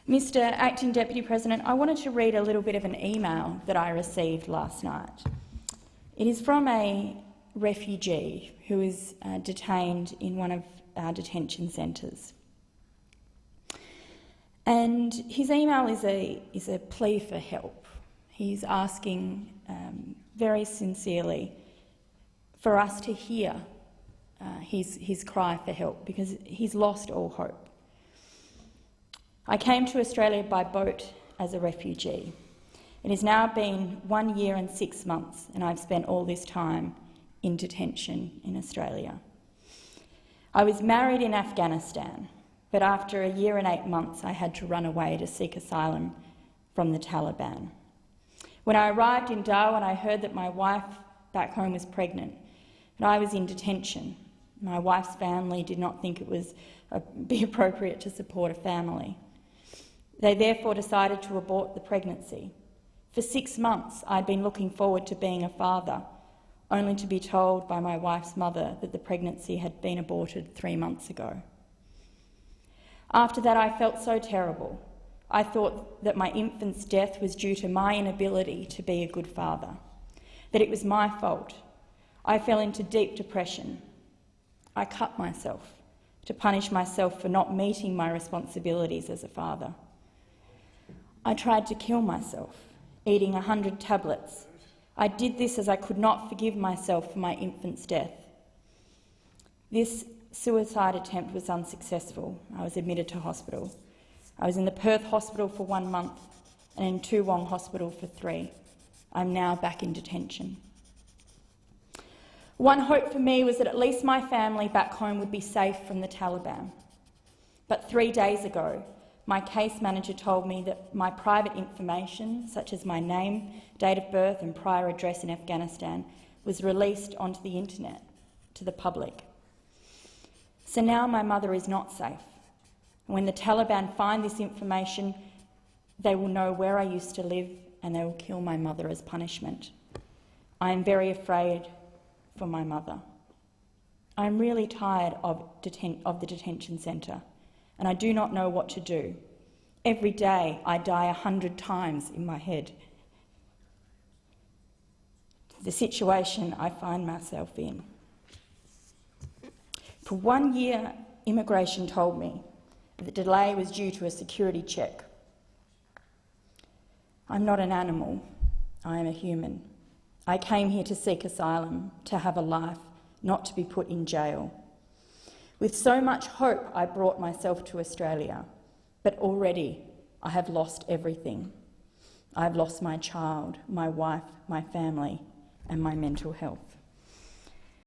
Mr. Acting Deputy President, I wanted to read a little bit of an email that I received last night. It is from a refugee who is detained in one of our detention centres. And his email is a plea for help. He's asking very sincerely for us to hear his cry for help, because he's lost all hope. I came to Australia by boat as a refugee. It has now been 1 year and 6 months, and I've spent all this time in detention in Australia. I was married in Afghanistan, but after 1 year and 8 months I had to run away to seek asylum from the Taliban. When I arrived in Darwin, I heard that my wife back home was pregnant, and I was in detention. My wife's family did not think it would be appropriate to support a family. They therefore decided to abort the pregnancy. For 6 months I'd been looking forward to being a father, only to be told by my wife's mother that the pregnancy had been aborted 3 months ago. After that I felt so terrible. I thought that my infant's death was due to my inability to be a good father, that it was my fault. I fell into deep depression. I cut myself to punish myself for not meeting my responsibilities as a father. I tried to kill myself, eating 100 tablets. I did this as I could not forgive myself for my infant's death. This suicide attempt was unsuccessful. I was admitted to hospital. I was in the Perth hospital for 1 month and in Toowong hospital for 3. I'm now back in detention. One hope for me was that at least my family back home would be safe from the Taliban. But 3 days ago, my case manager told me that my private information, such as my name, date of birth and prior address in Afghanistan, was released onto the internet to the public. So now my mother is not safe. When the Taliban find this information, they will know where I used to live and they will kill my mother as punishment. I am very afraid for my mother. I am really tired of the detention centre, and I do not know what to do. Every day I die 100 times in my head. The situation I find myself in. For 1 year, immigration told me that the delay was due to a security check. I'm not an animal, I am a human. I came here to seek asylum, to have a life, not to be put in jail. With so much hope, I brought myself to Australia, but already I have lost everything. I have lost my child, my wife, my family, and my mental health.